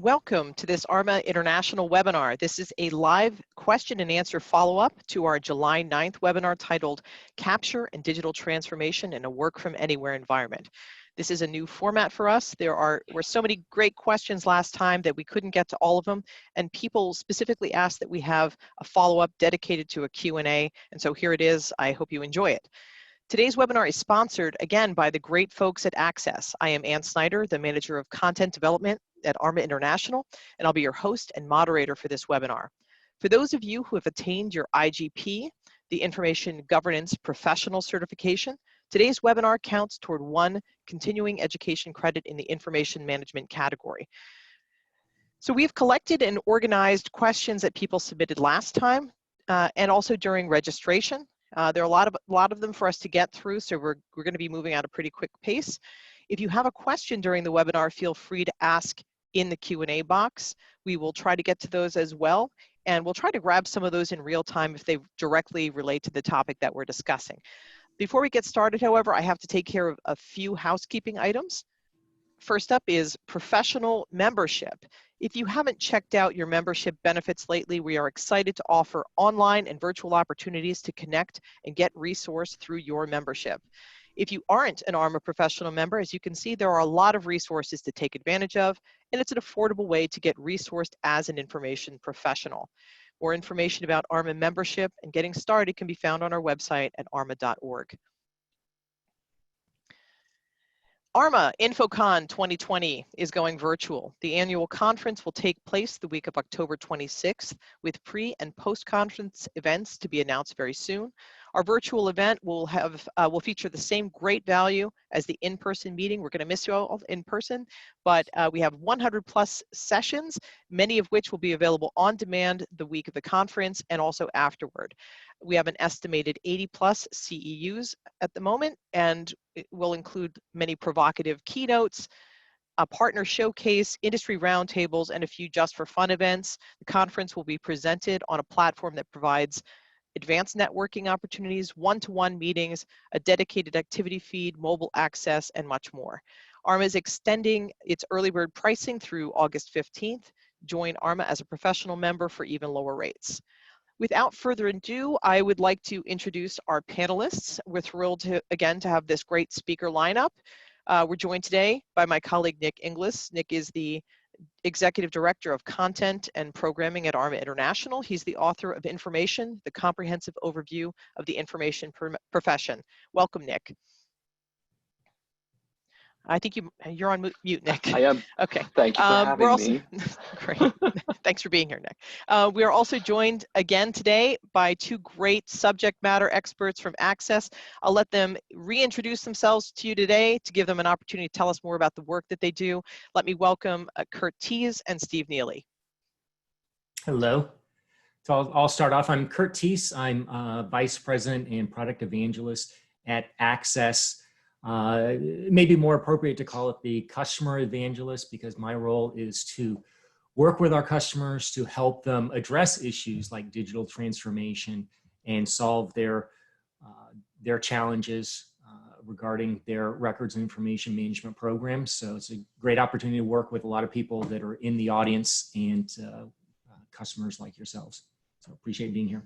Welcome to this ARMA International webinar. This is a live question and answer follow-up to our July 9th webinar titled Capture and Digital Transformation in a Work from Anywhere Environment. This is a new format for us. There were so many great questions last time that we couldn't get to all of them, and people specifically asked that we have a follow-up dedicated to a Q&A, and so here it is. I hope you enjoy it. Today's webinar is sponsored again by the great folks at Access. I am Ann Snyder, the Manager of Content Development at ARMA International, and I'll be your host and moderator for this webinar. For those of you who have attained your IGP, the Information Governance Professional Certification, today's webinar counts toward one continuing education credit in the information management category. So we've collected and organized questions that people submitted last time and also during registration. There are a lot of them for us to get through, so we're going to be moving at a pretty quick pace. If you have a question during the webinar, feel free to ask in the Q&A box. We will try to get to those as well, and we'll try to grab some of those in real time if they directly relate to the topic that we're discussing. Before we get started, however, I have to take care of a few housekeeping items. First up is professional membership. If you haven't checked out your membership benefits lately, we are excited to offer online and virtual opportunities to connect and get resource through your membership. If you aren't an ARMA professional member, as you can see, there are a lot of resources to take advantage of, and it's an affordable way to get resourced as an information professional. More information about ARMA membership and getting started can be found on our website at arma.org. ARMA InfoCon 2020 is going virtual. The annual conference will take place the week of October 26th with pre- and post-conference events to be announced very soon. Our virtual event will feature the same great value as the in-person meeting. We're going to miss you all in person, but we have 100 plus sessions, many of which will be available on demand the week of the conference and also afterward. We have an estimated 80 plus CEUs at the moment, and it will include many provocative keynotes, a partner showcase, industry roundtables, and a few just for fun events. The conference will be presented on a platform that provides advanced networking opportunities, one-to-one meetings, a dedicated activity feed, mobile access, and much more. ARMA is extending its early bird pricing through August 15th. Join ARMA as a professional member for even lower rates. Without further ado, I would like to introduce our panelists. We're thrilled to have this great speaker lineup. We're joined today by my colleague, Nick Inglis. Nick is the Executive Director of Content and Programming at ARMA International. He's the author of Information, the Comprehensive Overview of the Information Profession. Welcome, Nick. I think you're on mute, Nick. I am. Okay. Thank you for having me. Great. Thanks for being here, Nick. We are also joined again today by two great subject matter experts from Access. I'll let them reintroduce themselves to you today to give them an opportunity to tell us more about the work that they do. Let me welcome Kurt Thies and Steve Neely. Hello. So I'll start off. I'm Kurt Thies. I'm Vice President and Product Evangelist at Access. It may be more appropriate to call it the customer evangelist, because my role is to work with our customers to help them address issues like digital transformation and solve their challenges regarding their records and information management programs. So it's a great opportunity to work with a lot of people that are in the audience and customers like yourselves. So appreciate being here.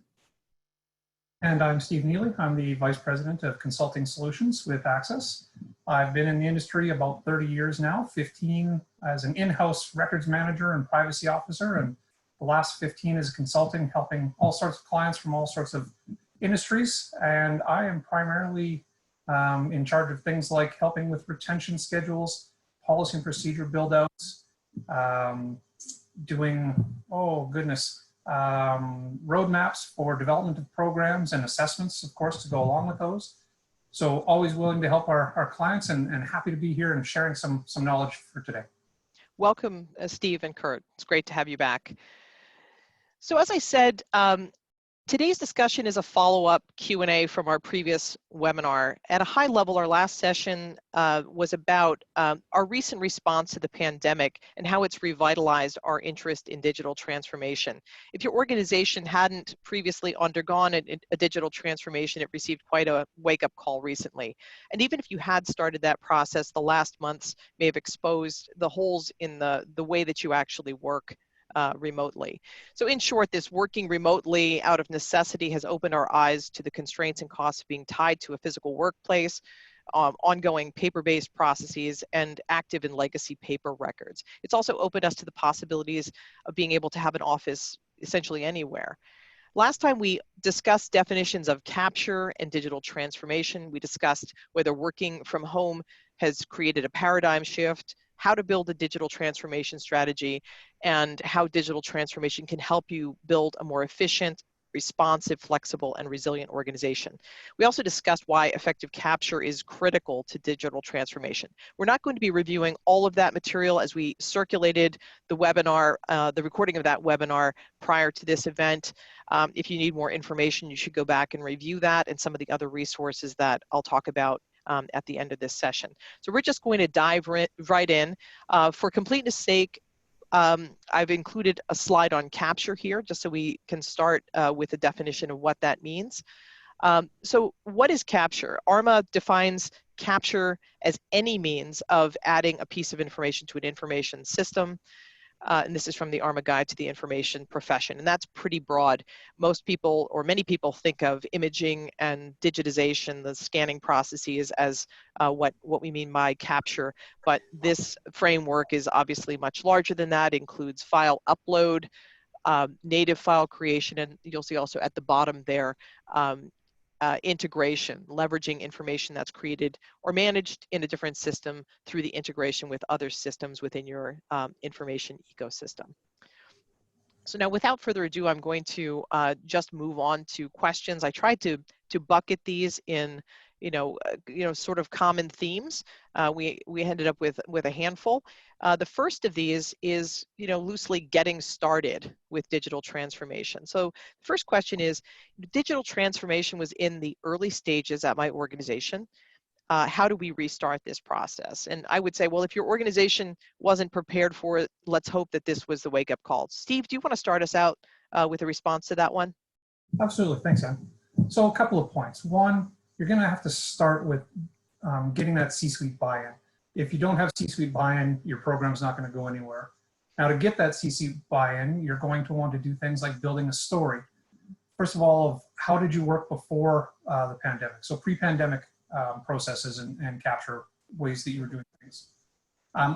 And I'm Steve Neely. I'm the Vice President of Consulting Solutions with Access. I've been in the industry about 30 years now, 15 as an in-house records manager and privacy officer, and the last 15 as consulting, helping all sorts of clients from all sorts of industries. And I am primarily in charge of things like helping with retention schedules, policy and procedure build-outs, doing, roadmaps for development of programs and assessments, of course, to go along with those. So always willing to help our clients and happy to be here and sharing some knowledge for today. Welcome, Steve and Kurt. It's great to have you back. So as I said, Today's discussion is a follow-up Q&A from our previous webinar. At a high level, our last session was about our recent response to the pandemic and how it's revitalized our interest in digital transformation. If your organization hadn't previously undergone a digital transformation, it received quite a wake-up call recently. And even if you had started that process, the last months may have exposed the holes in the way that you actually work remotely. So in short, this working remotely out of necessity has opened our eyes to the constraints and costs of being tied to a physical workplace, ongoing paper-based processes, and active and legacy paper records. It's also opened us to the possibilities of being able to have an office essentially anywhere. Last time we discussed definitions of capture and digital transformation. We discussed whether working from home has created a paradigm shift, how to build a digital transformation strategy, and how digital transformation can help you build a more efficient, responsive, flexible, and resilient organization. We also discussed why effective capture is critical to digital transformation. We're not going to be reviewing all of that material as we circulated the webinar, the recording of that webinar prior to this event. If you need more information, you should go back and review that and some of the other resources that I'll talk about at the end of this session. So we're just going to dive right in. For completeness sake, I've included a slide on capture here just so we can start with a definition of what that means. So what is capture? ARMA defines capture as any means of adding a piece of information to an information system. And this is from the ARMA Guide to the Information Profession, and that's pretty broad. Most people, or many people, think of imaging and digitization, the scanning processes, as what we mean by capture, but this framework is obviously much larger than that. It includes file upload, native file creation, and you'll see also at the bottom there, integration, leveraging information that's created or managed in a different system through the integration with other systems within your information ecosystem. So now, without further ado, I'm going to just move on to questions. I tried to bucket these in, sort of common themes. We ended up with a handful. The first of these is, loosely getting started with digital transformation. So the first question is, digital transformation was in the early stages at my organization. How do we restart this process? And I would say, well, if your organization wasn't prepared for it, let's hope that this was the wake-up call. Steve, do you want to start us out with a response to that one? Absolutely, thanks, Ann. So a couple of points. One, you're going to have to start with getting that C-suite buy-in. If you don't have C-suite buy-in, your program's not going to go anywhere. Now, to get that C-suite buy-in, you're going to want to do things like building a story. First of all, how did you work before the pandemic? So pre-pandemic processes and capture ways that you were doing things.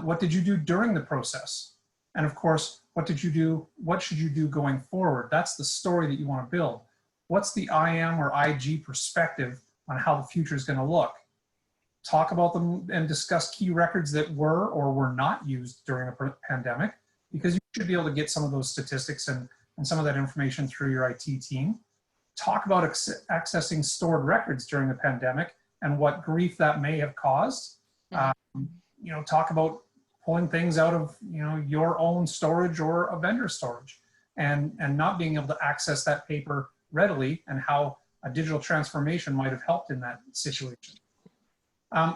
What did you do during the process? And of course, what did you do? What should you do going forward? That's the story that you want to build. What's the IM or IG perspective on how the future is going to look? Talk about them and discuss key records that were or were not used during a pandemic, because you should be able to get some of those statistics and some of that information through your IT team. Talk about accessing stored records during the pandemic and what grief that may have caused. Talk about pulling things out of your own storage or a vendor storage, and not being able to access that paper readily, and how a digital transformation might have helped in that situation.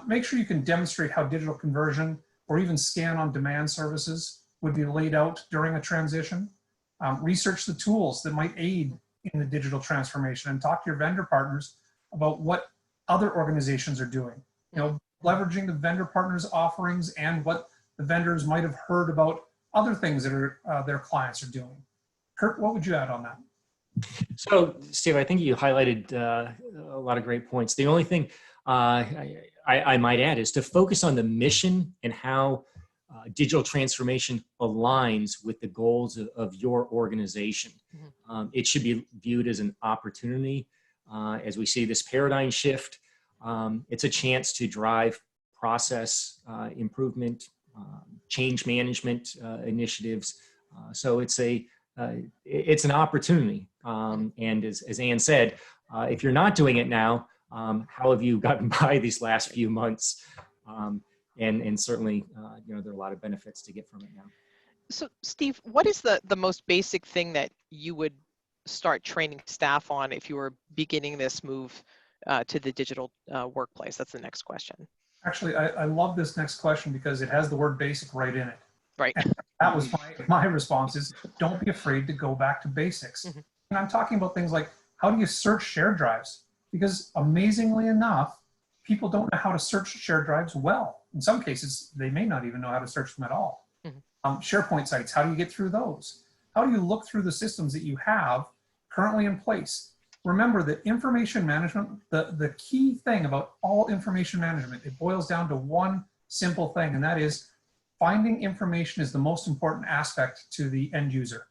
Make sure you can demonstrate how digital conversion or even scan on demand services would be laid out during a transition. Research the tools that might aid in the digital transformation, and talk to your vendor partners about what other organizations are doing. Leveraging the vendor partners' offerings and what the vendors might have heard about other things that are their clients are doing. Kurt, what would you add on that? So, Steve, I think you highlighted a lot of great points. The only thing I might add is to focus on the mission and how digital transformation aligns with the goals of your organization. It should be viewed as an opportunity. As we see this paradigm shift, it's a chance to drive process improvement, change management initiatives. So it's an opportunity. And as Ann said, if you're not doing it now, how have you gotten by these last few months? And certainly, there are a lot of benefits to get from it now. So, Steve, what is the most basic thing that you would start training staff on if you were beginning this move to the digital workplace? That's the next question. Actually, I love this next question because it has the word basic right in it. Right. And that was my response is, don't be afraid to go back to basics. Mm-hmm. And I'm talking about things like, how do you search shared drives? Because amazingly enough, people don't know how to search shared drives well. In some cases, they may not even know how to search them at all. Mm-hmm. SharePoint sites, how do you get through those? How do you look through the systems that you have currently in place? Remember that information management, the key thing about all information management, it boils down to one simple thing, and that is finding information is the most important aspect to the end user.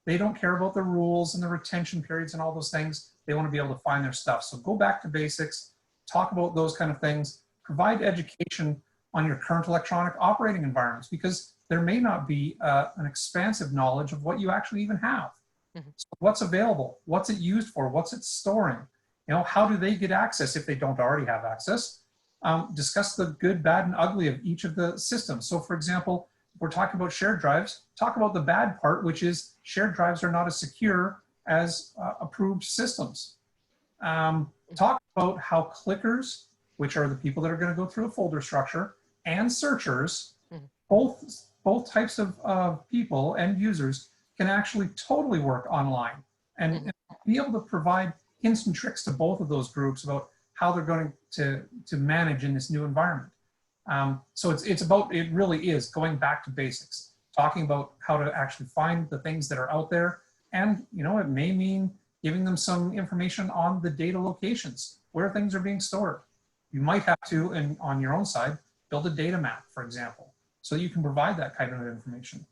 They don't care about the rules and the retention periods and all those things. They want to be able to find their stuff. So go back to basics, talk about those kind of things, provide education on your current electronic operating environments, because there may not be an expansive knowledge of what you actually even have. Mm-hmm. So what's available? What's it used for? What's it storing? You know, how do they get access if they don't already have access? Discuss the good, bad, and ugly of each of the systems. So for example, if we're talking about shared drives, talk about the bad part, which is shared drives are not as secure as approved systems. Talk about how clickers, which are the people that are going to go through a folder structure, and searchers, both types of people and users can actually totally work online and be able to provide hints and tricks to both of those groups about how they're going to manage in this new environment. So it really is going back to basics, talking about how to actually find the things that are out there. And, you know, it may mean giving them some information on the data locations, where things are being stored. You might have to, and on your own side, build a data map, for example, so you can provide that kind of information.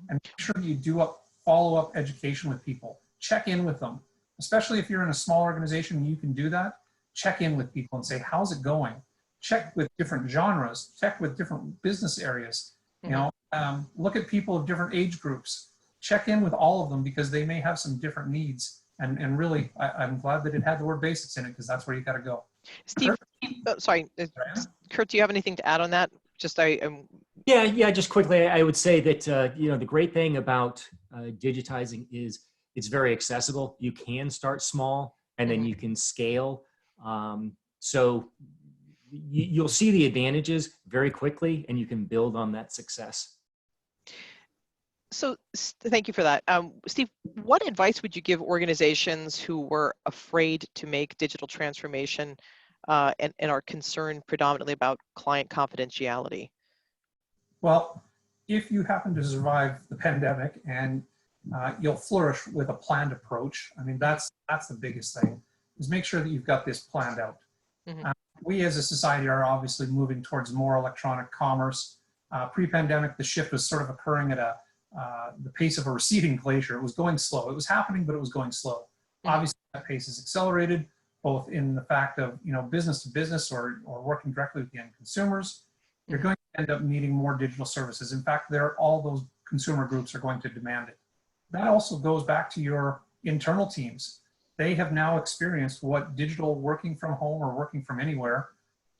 And make sure you do follow-up education with people. Check in with them, especially if you're in a small organization and you can do that. Check in with people and say, how's it going? Check with different genres, check with different business areas. You know, look at people of different age groups. Check in with all of them because they may have some different needs. And really, I'm glad that it had the word basics in it because that's where you got to go. Steve, Kurt, do you have anything to add on that? Just Yeah, just quickly, I would say that, you know, the great thing about digitizing is it's very accessible. You can start small and then you can scale. So you'll see the advantages very quickly and you can build on that success. So thank you for that. Steve, what advice would you give organizations who were afraid to make digital transformation and are concerned predominantly about client confidentiality? Well, if you happen to survive the pandemic and you'll flourish with a planned approach, I mean, that's the biggest thing, is make sure that you've got this planned out. We as a society are obviously moving towards more electronic commerce. Pre-pandemic, the shift was sort of occurring at the pace of a receding glacier. It was going slow. It was happening, but it was going slow. Obviously, that pace is accelerated, both in the fact of, you know, business to business or working directly with the end consumers. You're going to end up needing more digital services. In fact, all those consumer groups are going to demand it. That also goes back to your internal teams. They have now experienced what digital working from home or working from anywhere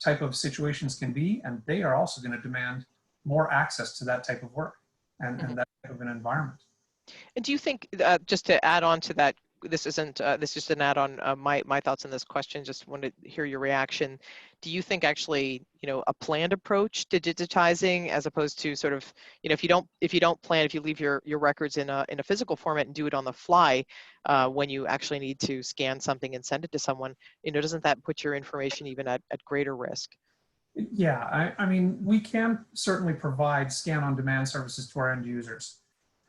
type of situations can be, and they are also going to demand more access to that type of work and that type of an environment. And do you think, just to add on to that, this is just an add on my thoughts on this question, just want to hear your reaction. Do you think actually, you know, a planned approach to digitizing as opposed to sort of, you know, if you don't plan, if you leave your records in a physical format and do it on the fly, when you actually need to scan something and send it to someone, you know, doesn't that put your information even at greater risk? Yeah, I mean, we can certainly provide scan on demand services to our end users.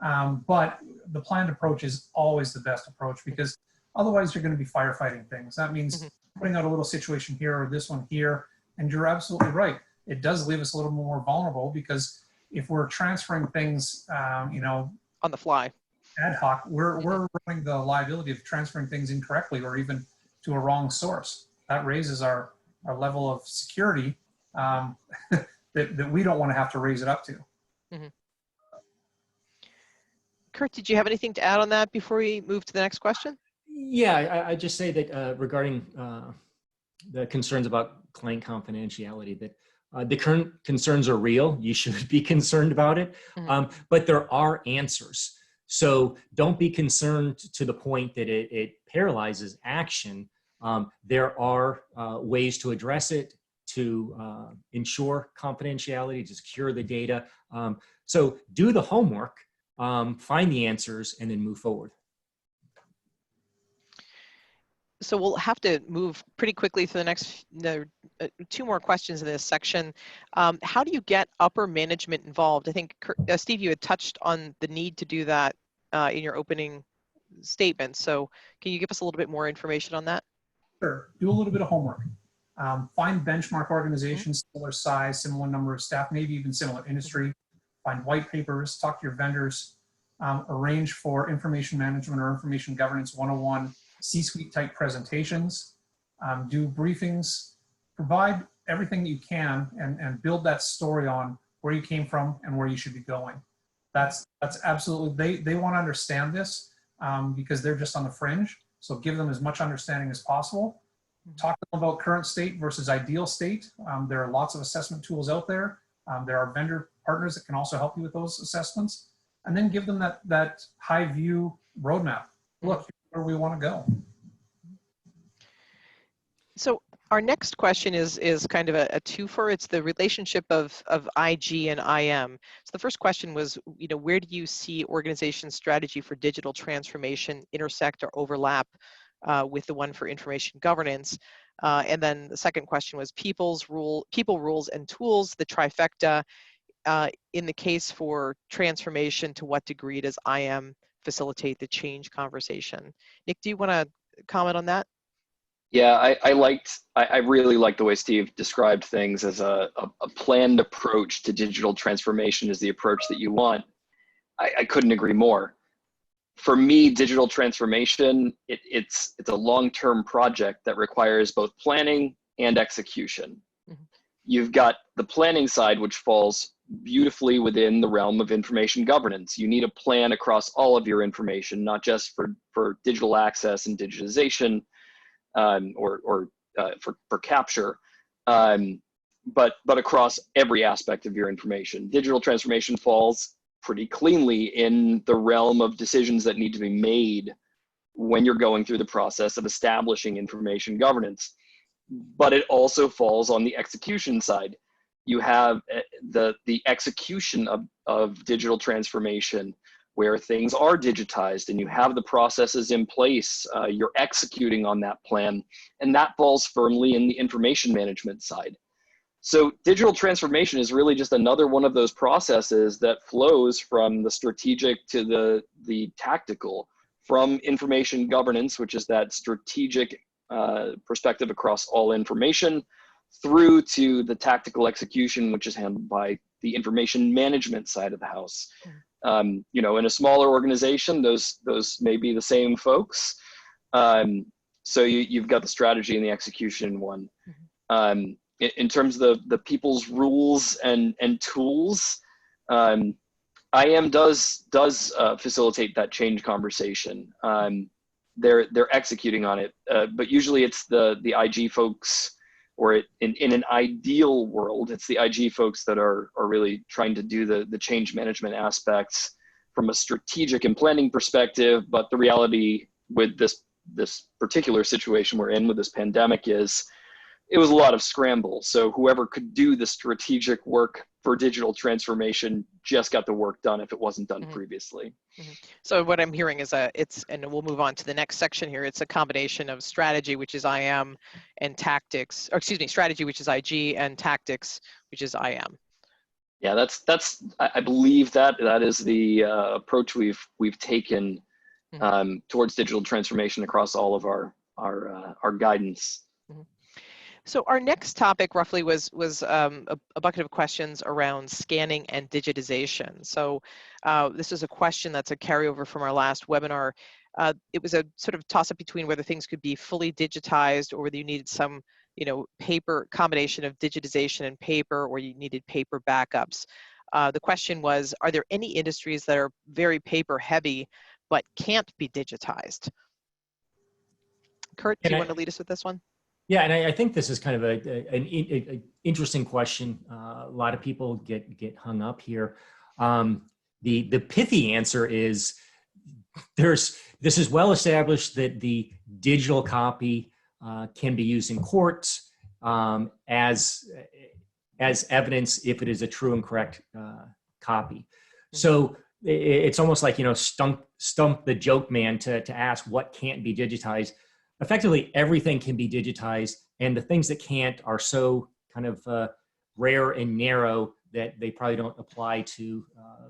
But the planned approach is always the best approach because otherwise you're going to be firefighting things. That means putting out a little situation here or this one here. And you're absolutely right. It does leave us a little more vulnerable because if we're transferring things, you know, on the fly, ad hoc, we're running the liability of transferring things incorrectly or even to a wrong source. That raises our level of security that we don't want to have to raise it up to. Kurt, did you have anything to add on that before we move to the next question? Yeah, I just say that regarding the concerns about client confidentiality, that the current concerns are real. You should be concerned about it, but there are answers. So don't be concerned to the point that it paralyzes action. There are ways to address it, to ensure confidentiality, to secure the data. So do the homework, find the answers, and then move forward. So we'll have to move pretty quickly to the next two more questions in this section. How do you get upper management involved? I think, Steve, you had touched on the need to do that in your opening statement. So can you give us a little bit more information on that? Sure. Do a little bit of homework. Find benchmark organizations, similar size, similar number of staff, maybe even similar industry. Find white papers, talk to your vendors, arrange for information management or information governance 101 C-suite type presentations, do briefings, provide everything that you can and build that story on where you came from and where you should be going. That's absolutely, they want to understand this because they're just on the fringe. So give them as much understanding as possible. Talk to them about current state versus ideal state. There are lots of assessment tools out there. There are vendor partners that can also help you with those assessments. And then give them that high view roadmap. Look, here's where we want to go. So our next question is kind of a twofer. It's the relationship of IG and IM. So the first question was, where do you see organization strategy for digital transformation intersect or overlap with the one for information governance? And then the second question was people, rules, and tools, the trifecta. In the case for transformation, to what degree does IM facilitate the change conversation? Nick, do you want to comment on that? Yeah, I really liked the way Steve described things as a planned approach to digital transformation is the approach that you want. I couldn't agree more. For me, digital transformation, it's a long-term project that requires both planning and execution. Mm-hmm. You've got the planning side, which falls beautifully within the realm of information governance. You need a plan across all of your information, not just for digital access and digitization, or for capture, but across every aspect of your information. Digital transformation falls pretty cleanly in the realm of decisions that need to be made when you're going through the process of establishing information governance. But it also falls on the execution side. You have the execution of digital transformation, where things are digitized and you have the processes in place, you're executing on that plan, and that falls firmly in the information management side. So digital transformation is really just another one of those processes that flows from the strategic to the tactical, from information governance, which is that strategic perspective across all information, through to the tactical execution, which is handled by the information management side of the house. In a smaller organization, those may be the same folks. So you've got the strategy and the execution one. In terms of the people's rules and tools, IM does facilitate that change conversation. They're executing on it, but usually it's the IG folks, or in an ideal world, it's the IG folks that are really trying to do the change management aspects from a strategic and planning perspective. But the reality with this particular situation we're in with this pandemic is it was a lot of scramble. So whoever could do the strategic work for digital transformation just got the work done if it wasn't done previously. So what I'm hearing is and we'll move on to the next section here. It's a combination of strategy, which is IM, and tactics, or excuse me, strategy, which is IG, and tactics, which is IM. Yeah, I believe that is the approach we've taken towards digital transformation across all of our guidance. So our next topic roughly was a bucket of questions around scanning and digitization. So this is a question that's a carryover from our last webinar. It was a sort of toss up between whether things could be fully digitized or whether you needed some, paper combination of digitization and paper, or you needed paper backups. The question was, are there any industries that are very paper heavy but can't be digitized? Kurt, do you want to lead us with this one? Yeah, and I think this is kind of an interesting question. A lot of people get hung up here. The pithy answer is this is well established that the digital copy can be used in courts as evidence if it is a true and correct copy. So it's almost like, stump the joke man to ask what can't be digitized. Effectively, everything can be digitized, and the things that can't are so kind of rare and narrow that they probably don't apply to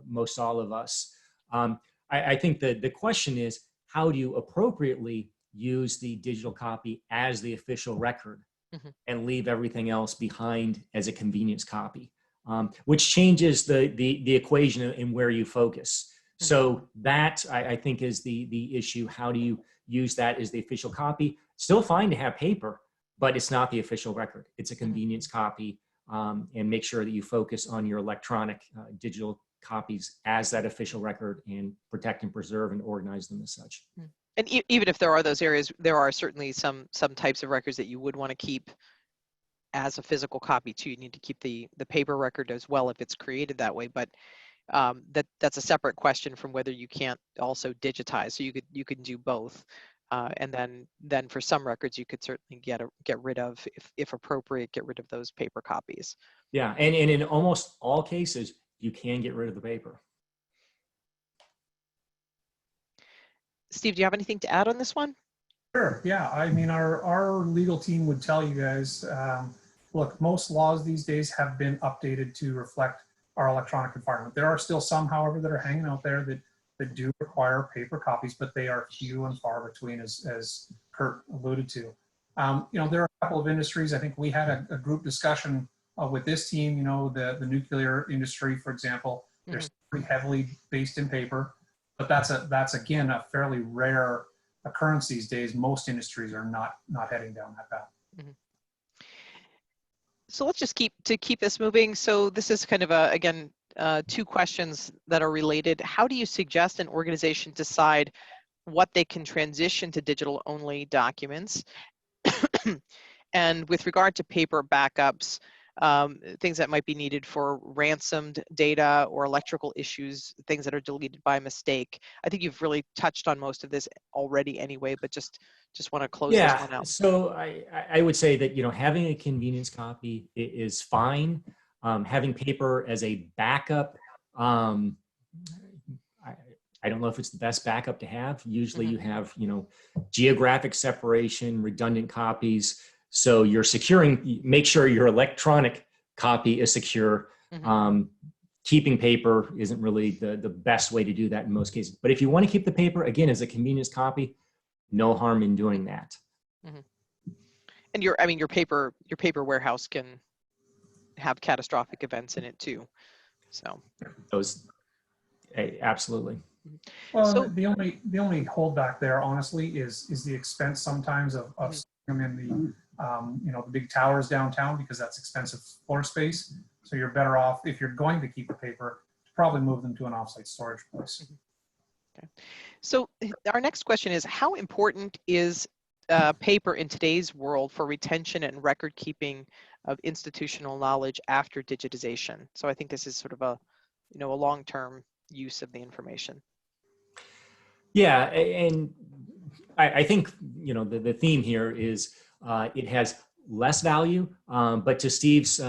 most all of us. I think that the question is, how do you appropriately use the digital copy as the official record and leave everything else behind as a convenience copy, which changes the equation in where you focus. So that, I think, is the issue. How do you use that as the official copy? Still fine to have paper, but it's not the official record. It's a convenience copy, and make sure that you focus on your electronic digital copies as that official record and protect and preserve and organize them as such. And even if there are those areas, there are certainly some types of records that you would want to keep as a physical copy too. You need to keep the paper record as well if it's created that way, but that's a separate question from whether you can't also digitize. So you could do both, and then for some records you could certainly get rid of, if appropriate, get rid of those paper copies. Yeah, and in almost all cases you can get rid of the paper. Steve, do you have anything to add on this one? Sure, yeah. I mean, our legal team would tell you guys, look, most laws these days have been updated to reflect our electronic environment. There are still some, however, that are hanging out there that do require paper copies, but they are few and far between, as Kurt alluded to. There are a couple of industries. I think we had a group discussion with this team. The nuclear industry, for example, they're pretty heavily based in paper, but that's again a fairly rare occurrence these days. Most industries are not heading down that path. So let's just keep this moving. So this is kind of again two questions that are related. How do you suggest an organization decide what they can transition to digital only documents? And with regard to paper backups, things that might be needed for ransomed data or electrical issues, things that are deleted by mistake. I think you've really touched on most of this already anyway, but just want to close this one out. So I would say that, having a convenience copy is fine. Having paper as a backup, I don't know if it's the best backup to have. Usually you have, geographic separation, redundant copies. So you're securing, make sure your electronic copy is secure. Keeping paper isn't really the best way to do that in most cases. But if you want to keep the paper, again, as a convenience copy, no harm in doing that. And your paper warehouse can have catastrophic events in it too. So those, absolutely. Well, so, the only holdback there, honestly, is the expense sometimes of them in the big towers downtown, because that's expensive floor space. So you're better off, if you're going to keep the paper, to probably move them to an offsite storage place. Okay. So our next question is, how important is paper in today's world for retention and record keeping of institutional knowledge after digitization? So I think this is sort of a long-term use of the information. Yeah, and I think the theme here is it has less value, but to Steve's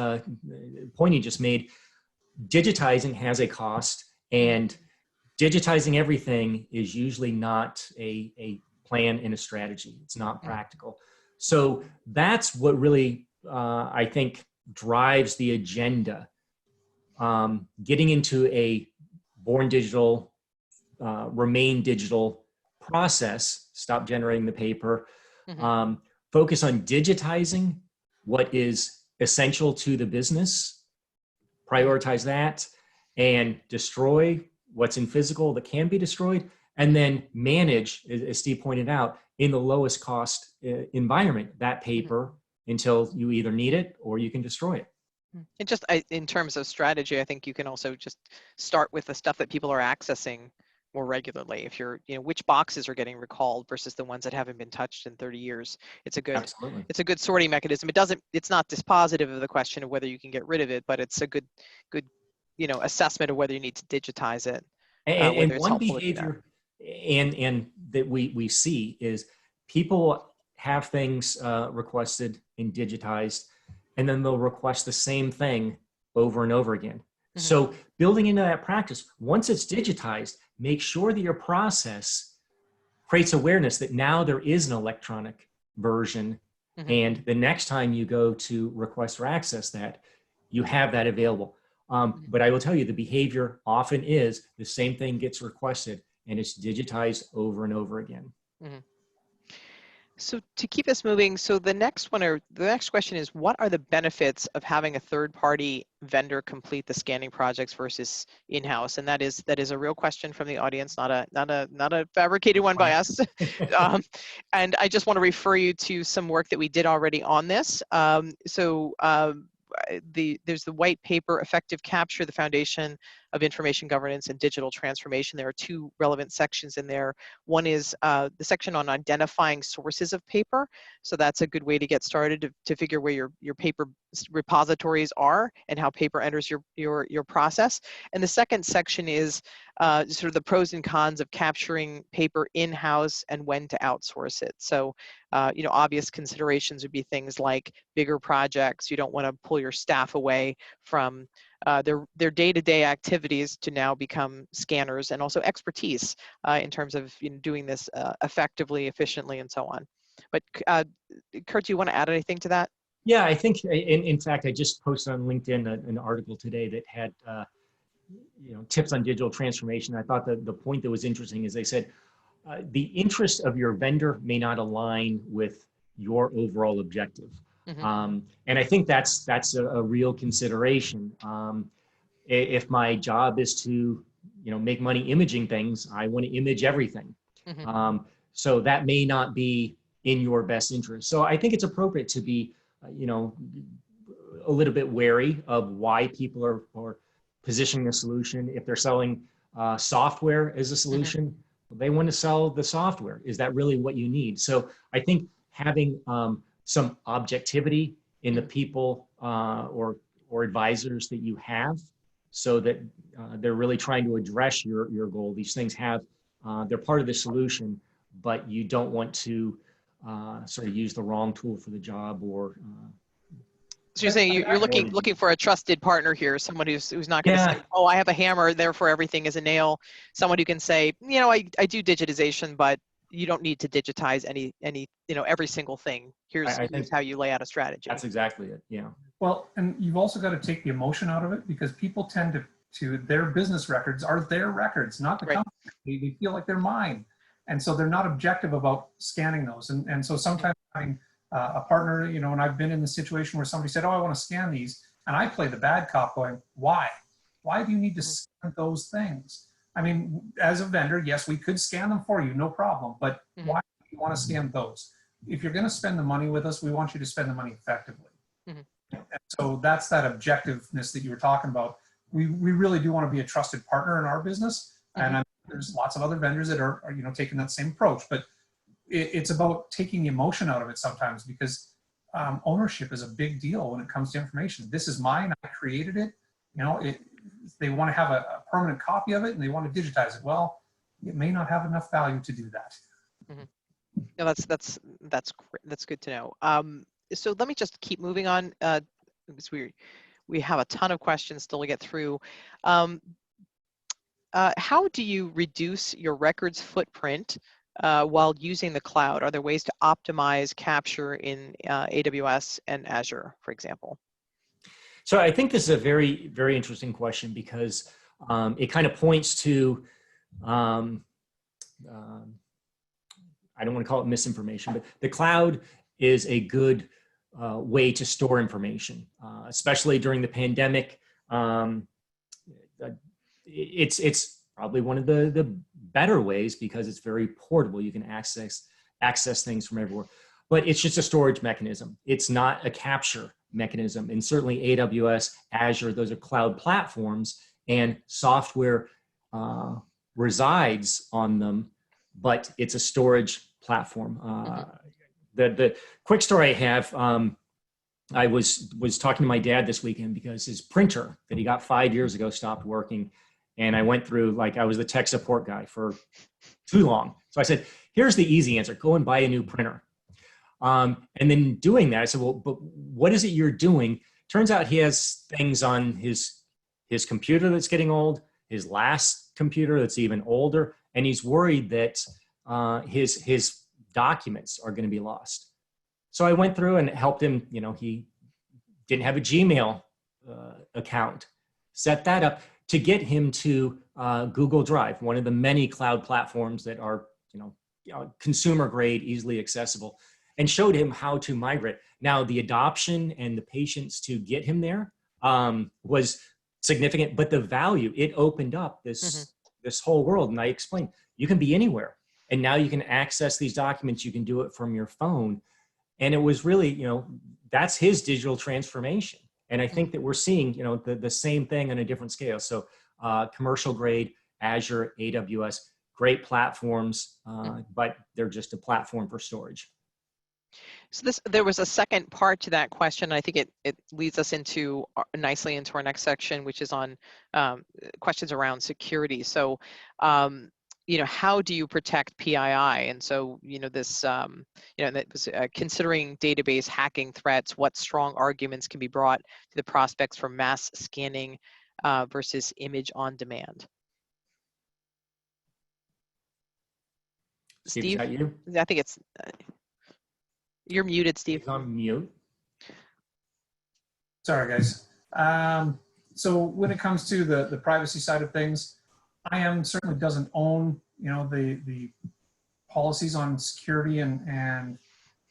point he just made, digitizing has a cost, and digitizing everything is usually not a plan and a strategy. It's not practical. So that's what really, I think, drives the agenda. Getting into a born digital, remain digital process, stop generating the paper, focus on digitizing what is essential to the business, prioritize that, and destroy what's in physical that can be destroyed, and then manage, as Steve pointed out, in the lowest cost environment, that paper until you either need it or you can destroy it. And just in terms of strategy, I think you can also just start with the stuff that people are accessing more regularly. If you're, which boxes are getting recalled versus the ones that haven't been touched in 30 years. It's a good sorting mechanism. It's not dispositive of the question of whether you can get rid of it, but it's a good assessment of whether you need to digitize it. And one behavior, and that we see is people have things requested and digitized, and then they'll request the same thing over and over again. Mm-hmm. So building into that practice, once it's digitized, make sure that your process creates awareness that now there is an electronic version. Mm-hmm. And the next time you go to request or access that, you have that available. But I will tell you, the behavior often is the same thing gets requested and it's digitized over and over again. Mm-hmm. So to keep us moving, so the next question is, what are the benefits of having a third-party vendor complete the scanning projects versus in-house? And that is a real question from the audience, not a fabricated one by us. And I just want to refer you to some work that we did already on this. There's the white paper, Effective Capture, the Foundation of Information Governance and Digital Transformation. There are two relevant sections in there. One is the section on identifying sources of paper. So that's a good way to get started to figure where your paper repositories are and how paper enters your process. And the second section is sort of the pros and cons of capturing paper in-house and when to outsource it. So obvious considerations would be things like bigger projects. You don't want to pull your staff away from their day-to-day activities to now become scanners, and also expertise in terms of doing this effectively, efficiently, and so on. But Kurt, do you want to add anything to that? Yeah, I think, in fact, I just posted on LinkedIn an article today that had tips on digital transformation. I thought that the point that was interesting is they said, the interest of your vendor may not align with your overall objective. Mm-hmm. And I think that's a real consideration. If my job is to, make money imaging things, I want to image everything. Mm-hmm. So that may not be in your best interest. So I think it's appropriate to be, a little bit wary of why people are positioning a solution. If they're selling software as a solution, mm-hmm. they want to sell the software. Is that really what you need? So I think having some objectivity in the people or advisors that you have, so that they're really trying to address your goal. These things they're part of the solution, but you don't want to sort of use the wrong tool for the job or. So you're saying you're looking for a trusted partner here, someone who's not going to say, oh, I have a hammer, therefore everything is a nail. Someone who can say, I do digitization, but you don't need to digitize every single thing. Here's how you lay out a strategy. That's exactly it. Yeah. Well, and you've also got to take the emotion out of it, because people tend to their business records are their records, not the company. They feel like they're mine. And so they're not objective about scanning those. And so sometimes having a partner, and I've been in the situation where somebody said, oh, I want to scan these. And I play the bad cop going, why? Why do you need to scan those things? I mean, as a vendor, yes, we could scan them for you, no problem. But why do you want to scan those? If you're going to spend the money with us, we want you to spend the money effectively. Mm-hmm. And so that's that objectiveness that you were talking about. We really do want to be a trusted partner in our business. Mm-hmm. And there's lots of other vendors that are taking that same approach. But it's about taking the emotion out of it sometimes, because ownership is a big deal when it comes to information. This is mine. I created it. They want to have a permanent copy of it and they want to digitize it. Well, it may not have enough value to do that. Mm-hmm. No, that's good to know. So let me just keep moving on, because we have a ton of questions still to get through. How do you reduce your records footprint while using the cloud? Are there ways to optimize capture in AWS and Azure, for example? So I think this is a very, very interesting question, because it kind of points to, I don't want to call it misinformation, but the cloud is a good way to store information, especially during the pandemic. It's probably one of the better ways, because it's very portable. You can access things from everywhere, but it's just a storage mechanism. It's not a capture mechanism. And certainly AWS, Azure, those are cloud platforms, and software resides on them, but it's a storage platform. The quick story I have, I was talking to my dad this weekend because his printer that he got 5 years ago stopped working. And I went through, like, I was the tech support guy for too long. So I said, here's the easy answer. Go and buy a new printer. And then doing that, I said, well, but what is it you're doing? Turns out he has things on his computer that's getting old, his last computer that's even older, and he's worried that his documents are going to be lost. So I went through and helped him. You know, he didn't have a Gmail account. Set that up to get him to Google Drive, one of the many cloud platforms that are, consumer grade, easily accessible, and showed him how to migrate. Now, the adoption and the patience to get him there was significant, but the value, it opened up this whole world. And I explained, you can be anywhere. And now you can access these documents. You can do it from your phone. And it was really, that's his digital transformation. And I think that we're seeing, the same thing on a different scale. So commercial grade, Azure, AWS, great platforms, but they're just a platform for storage. So there was a second part to that question. I think it leads us nicely into our next section, which is on questions around security. So, how do you protect PII? And so, that was considering database hacking threats, what strong arguments can be brought to the prospects for mass scanning versus image on demand. Steve, Steve, is that you? I think it's, you're muted, Steve. He's on mute. Sorry, guys. So when it comes to the privacy side of things, IAM certainly doesn't own, the policies on security and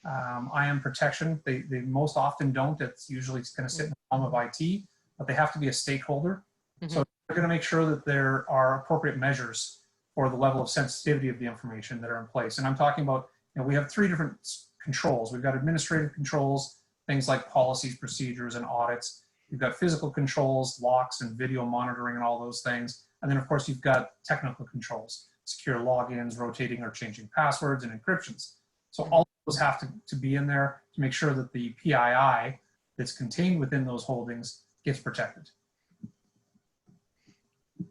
IAM protection. They most often don't. It's usually going to sit in the realm of IT, but they have to be a stakeholder. So they're going to make sure that there are appropriate measures for the level of sensitivity of the information that are in place. And I'm talking about, we have 3 different controls. We've got administrative controls, things like policies, procedures, and audits. You've got physical controls, locks and video monitoring and all those things. And then of course you've got technical controls, secure logins, rotating or changing passwords, and encryptions. So all of those have to be in there to make sure that the PII that's contained within those holdings gets protected.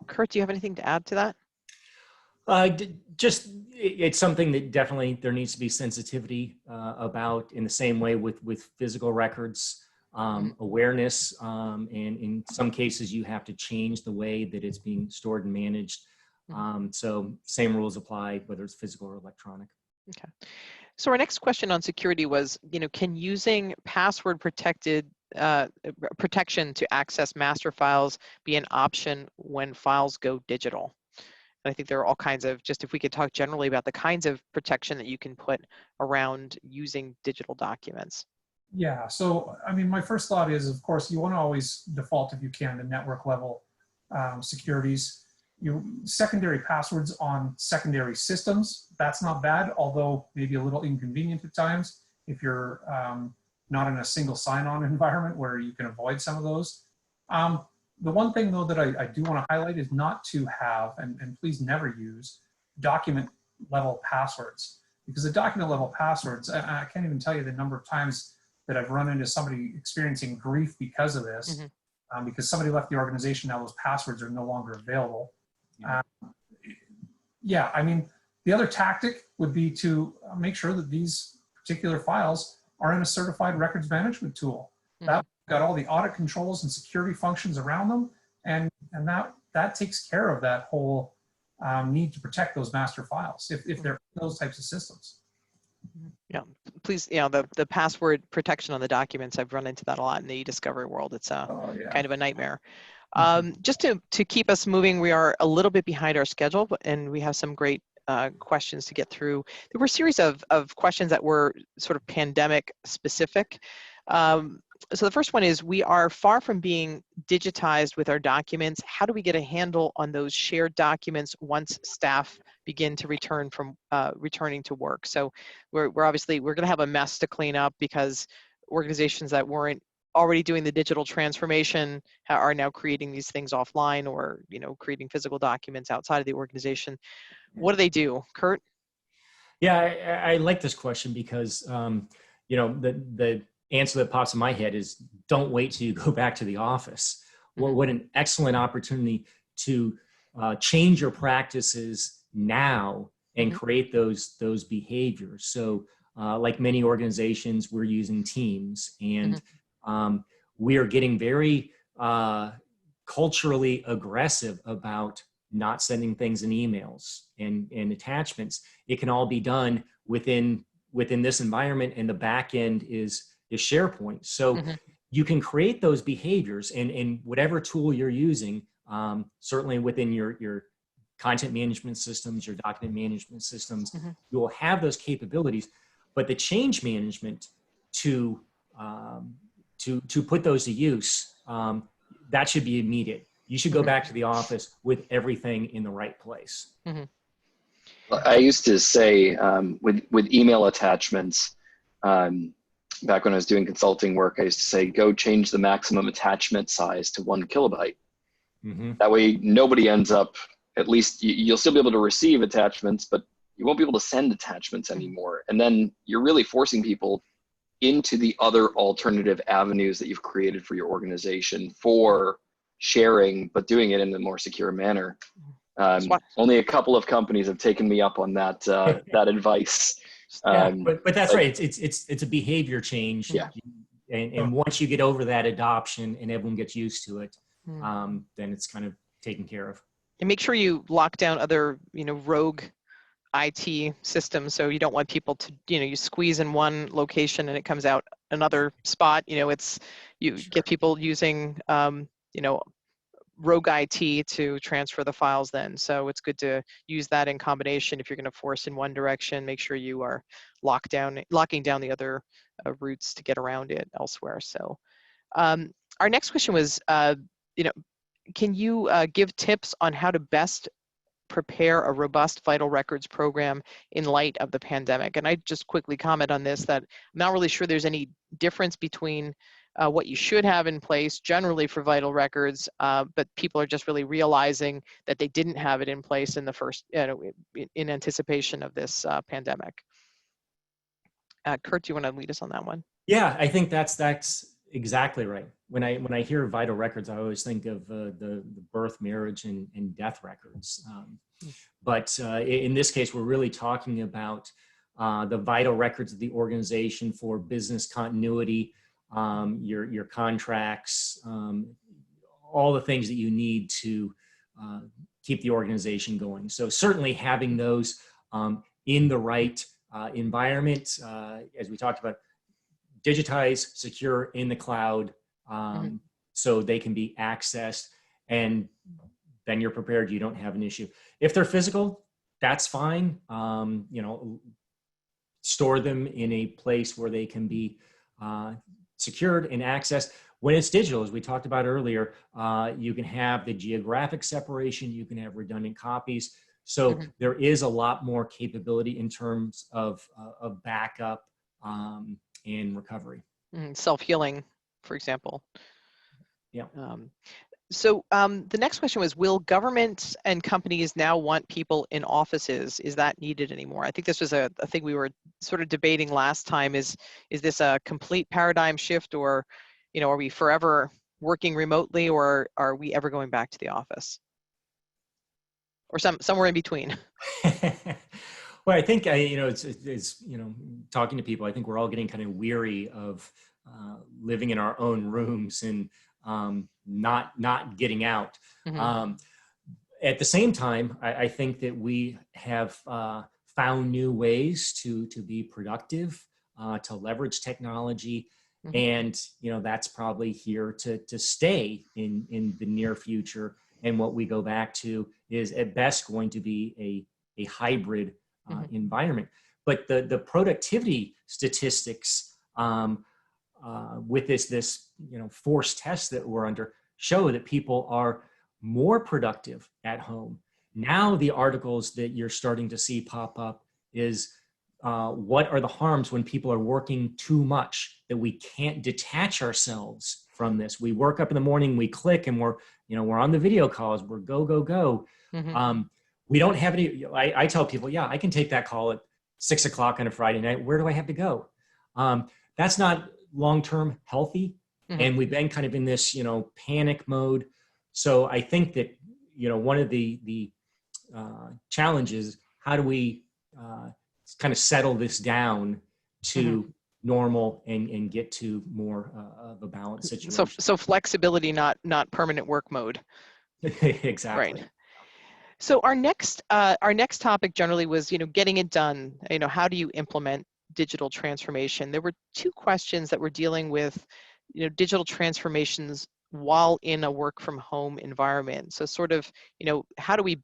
Kurt, do you have anything to add to that? It's something that definitely there needs to be sensitivity about, in the same way with physical records, awareness, and in some cases you have to change the way that it's being stored and managed. So same rules apply whether it's physical or electronic. Okay. So our next question on security was, can using password protection to access master files be an option when files go digital? I think there are all kinds of, just if we could talk generally about the kinds of protection that you can put around using digital documents. Yeah, so I mean, my first thought is, of course, you want to always default, if you can, to network level securities. Secondary passwords on secondary systems, that's not bad, although maybe a little inconvenient at times if you're not in a single sign-on environment where you can avoid some of those. The one thing, though, that I do want to highlight is not to have, and please never use, document level passwords. Because the document level passwords, I can't even tell you the number of times that I've run into somebody experiencing grief because of this, because somebody left the organization, now those passwords are no longer available. Yeah, I mean, the other tactic would be to make sure that these particular files are in a certified records management tool. That got all the audit controls and security functions around them, and that takes care of that whole need to protect those master files if they're those types of systems. Yeah, please, the password protection on the documents, I've run into that a lot in the e-discovery world. It's kind of a nightmare. Just to keep us moving, we are a little bit behind our schedule, and we have some great questions to get through. There were a series of questions that were sort of pandemic specific. So the first one is, we are far from being digitized with our documents. How do we get a handle on those shared documents once staff begin to returning to work? So we're going to have a mess to clean up, because organizations that weren't already doing the digital transformation are now creating these things offline, or creating physical documents outside of the organization. What do they do, Kurt? Yeah, I like this question because the answer that pops in my head is, don't wait till you go back to the office. What an excellent opportunity to change your practices now and create those behaviors. So like many organizations, we're using Teams, and we are getting very culturally aggressive about not sending things in emails and attachments. It can all be done within this environment, and the back end is SharePoint. So you can create those behaviors, and whatever tool you're using, certainly within your content management systems, your document management systems, you will have those capabilities. But the change management to put those to use, that should be immediate. You should go back to the office with everything in the right place. I used to say with email attachments, back when I was doing consulting work, I used to say, go change the maximum attachment size to 1 kilobyte. That way nobody ends up, at least you'll still be able to receive attachments, but you won't be able to send attachments anymore. And then you're really forcing people into the other alternative avenues that you've created for your organization for sharing, but doing it in a more secure manner. Only a couple of companies have taken me up on that that advice. But that's right. It's a behavior change. Yeah. And once you get over that adoption and everyone gets used to it, then it's kind of taken care of. And make sure you lock down other, rogue IT systems. So you don't want people to, you squeeze in one location and it comes out another spot. Get people using, rogue IT to transfer the files then. So it's good to use that in combination. If you're going to force in one direction, make sure you are locking down the other routes to get around it elsewhere. So our next question was, can you give tips on how to best prepare a robust vital records program in light of the pandemic? And I just quickly comment on this, that I'm not really sure there's any difference between what you should have in place generally for vital records, but people are just really realizing that they didn't have it in place in the first, in anticipation of this pandemic. Kurt, do you want to lead us on that one? Yeah, I think that's exactly right. When I hear vital records, I always think of the birth, marriage, and death records. But in this case, we're really talking about the vital records of the organization for business continuity, your contracts, all the things that you need to keep the organization going. So certainly having those in the right environment, as we talked about, digitize, secure, in the cloud, so they can be accessed, and then you're prepared. You don't have an issue. If they're physical, that's fine. Store them in a place where they can be secured and accessed. When it's digital, as we talked about earlier, you can have the geographic separation, you can have redundant copies. So there is a lot more capability in terms of backup and recovery. Self-healing, for example. Yeah. So the next question was, will governments and companies now want people in offices? Is that needed anymore? I think this was a thing we were sort of debating last time. Is this a complete paradigm shift, or, are we forever working remotely, or are we ever going back to the office? Or somewhere in between? Well, I think, it's talking to people, I think we're all getting kind of weary of living in our own rooms and not getting out. At the same time, I think that we have found new ways to be productive, to leverage technology, and that's probably here to stay in the near future. And what we go back to is at best going to be a hybrid environment. But the productivity statistics with this forced test that we're under show that people are more productive at home. Now the articles that you're starting to see pop up is what are the harms when people are working too much, that we can't detach ourselves from this. We work up in the morning, we click, and we're on the video calls, we're go. We don't have any, I tell people, yeah, I can take that call at 6 o'clock on a Friday night. Where do I have to go? That's not long-term healthy. And we've been kind of in this, panic mode. So I think that, one of the challenges, how do we kind of settle this down to normal and get to more of a balanced situation? So flexibility, not permanent work mode. Exactly. Right. So our next topic generally was, getting it done. How do you implement digital transformation? There were two questions that were dealing with, digital transformations while in a work from home environment. So sort of, how do we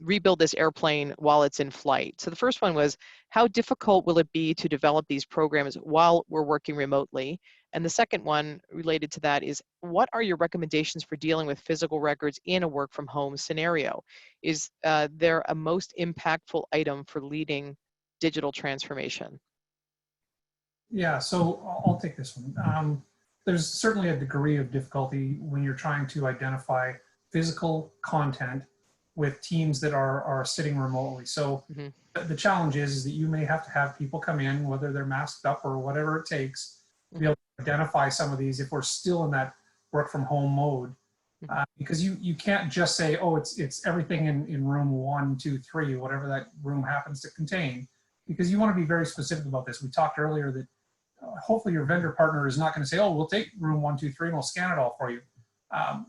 rebuild this airplane while it's in flight? So the first one was, how difficult will it be to develop these programs while we're working remotely? And the second one related to that is, what are your recommendations for dealing with physical records in a work from home scenario? Is there a most impactful item for leading digital transformation? Yeah, so I'll take this one. There's certainly a degree of difficulty when you're trying to identify physical content with teams that are sitting remotely. So the challenge is that you may have to have people come in, whether they're masked up or whatever it takes, to be able to identify some of these if we're still in that work from home mode. Because you can't just say, oh, it's everything in room 1, 2, 3, whatever that room happens to contain, because you want to be very specific about this. We talked earlier that hopefully your vendor partner is not going to say, oh, we'll take room 1, 2, 3 and we'll scan it all for you.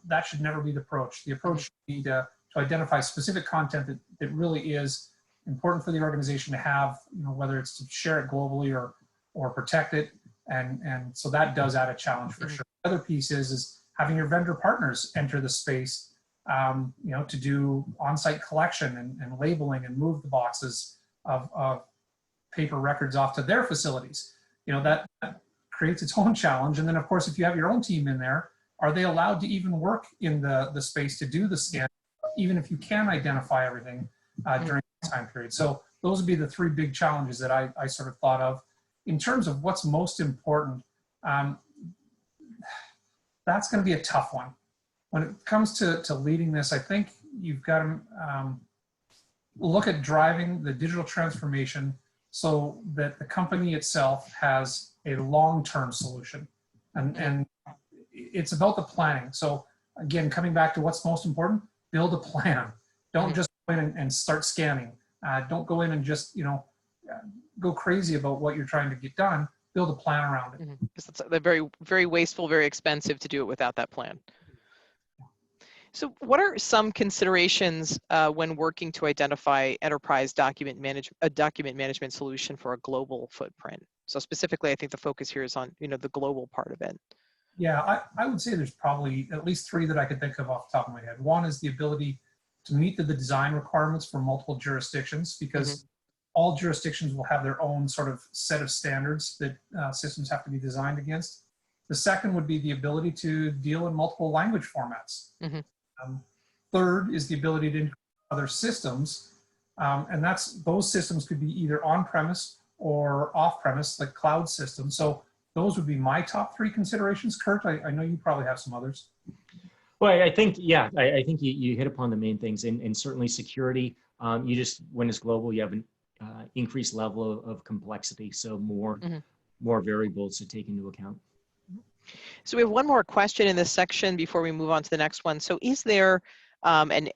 That should never be the approach. The approach should be to identify specific content that really is important for the organization to have, whether it's to share it globally or protect it. And so that does add a challenge for sure. The other piece is having your vendor partners enter the space, to do on-site collection and labeling and move the boxes of paper records off to their facilities. That creates its own challenge. And then of course, if you have your own team in there, are they allowed to even work in the space to do the scan, even if you can identify everything during that time period? So those would be the three big challenges that I sort of thought of. In terms of what's most important, that's going to be a tough one. When it comes to leading this, I think you've got to look at driving the digital transformation so that the company itself has a long-term solution. And it's about the planning. So again, coming back to what's most important, build a plan. Don't just go in and start scanning. Don't go in and just, go crazy about what you're trying to get done. Build a plan around it. Because it's very, very wasteful, very expensive to do it without that plan. So what are some considerations when working to identify enterprise document management solution for a global footprint? So specifically, I think the focus here is on, the global part of it. Yeah, I would say there's probably at least three that I could think of off the top of my head. One is the ability to meet the design requirements for multiple jurisdictions, because all jurisdictions will have their own sort of set of standards that systems have to be designed against. The second would be the ability to deal in multiple language formats. Third is the ability to integrate other systems, and those systems could be either on-premise or off-premise, like cloud systems. So those would be my top three considerations. Kurt, I know you probably have some others. Well, I think, yeah, I think you hit upon the main things, and certainly security. When it's global, you have an increased level of complexity, so more variables to take into account. So we have one more question in this section before we move on to the next one. So is there an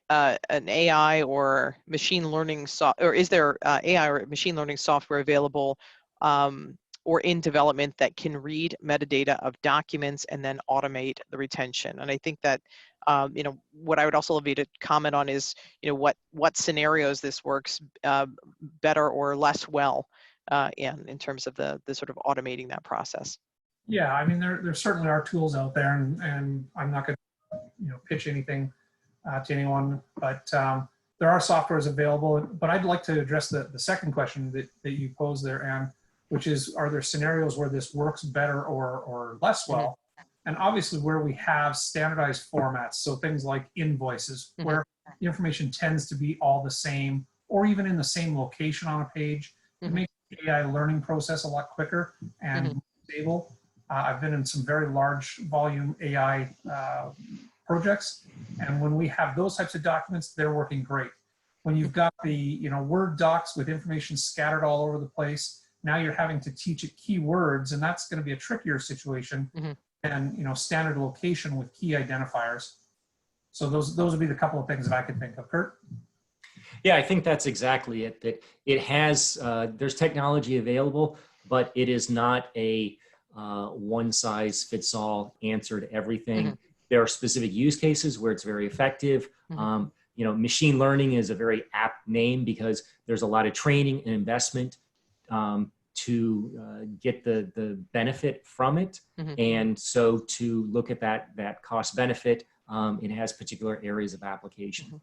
AI or machine learning AI or machine learning software available or in development that can read metadata of documents and then automate the retention? And I think that what I would also love you to comment on is what scenarios this works better or less well in terms of the sort of automating that process. Yeah, I mean, there certainly are tools out there, and I'm not going to pitch anything to anyone, but there are softwares available. But I'd like to address the second question that you posed there, Anne, which is, are there scenarios where this works better or less well? And obviously where we have standardized formats, so things like invoices, where the information tends to be all the same, or even in the same location on a page, it makes the AI learning process a lot quicker and stable. I've been in some very large volume AI projects, and when we have those types of documents, they're working great. When you've got the Word docs with information scattered all over the place, now you're having to teach it keywords, and that's going to be a trickier situation than standard location with key identifiers. So those would be the couple of things that I could think of. Kurt? Yeah, I think that's exactly it. That it has, there's technology available, but it is not a one size fits all answer to everything. Mm-hmm. There are specific use cases where it's very effective. Mm-hmm. You know, machine learning is a very apt name because there's a lot of training and investment to get the benefit from it. Mm-hmm. And so to look at that cost benefit, it has particular areas of application. Mm-hmm.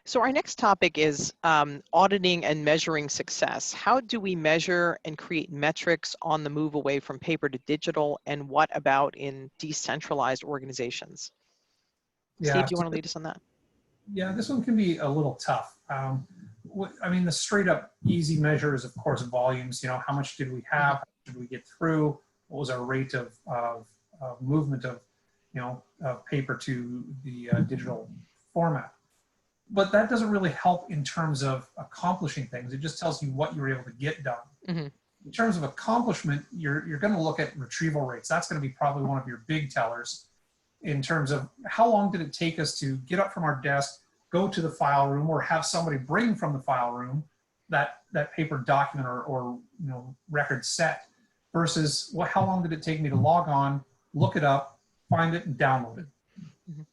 So our next topic is auditing and measuring success. How do we measure and create metrics on the move away from paper to digital, and what about in decentralized organizations? Yeah, Steve, do you want to lead us on that? Yeah, this one can be a little tough. I mean, the straight up easy measure is, of course, volumes. You know, how much did we have? How much did we get through? What was our rate of movement of, you know, paper to the digital format? But that doesn't really help in terms of accomplishing things. It just tells you what you were able to get done. Mm-hmm. In terms of accomplishment, you're going to look at retrieval rates. That's going to be probably one of your big tellers in terms of how long did it take us to get up from our desk, go to the file room, or have somebody bring from the file room that paper document or you know, record set, versus how long did it take me to log on, look it up, find it, and download it.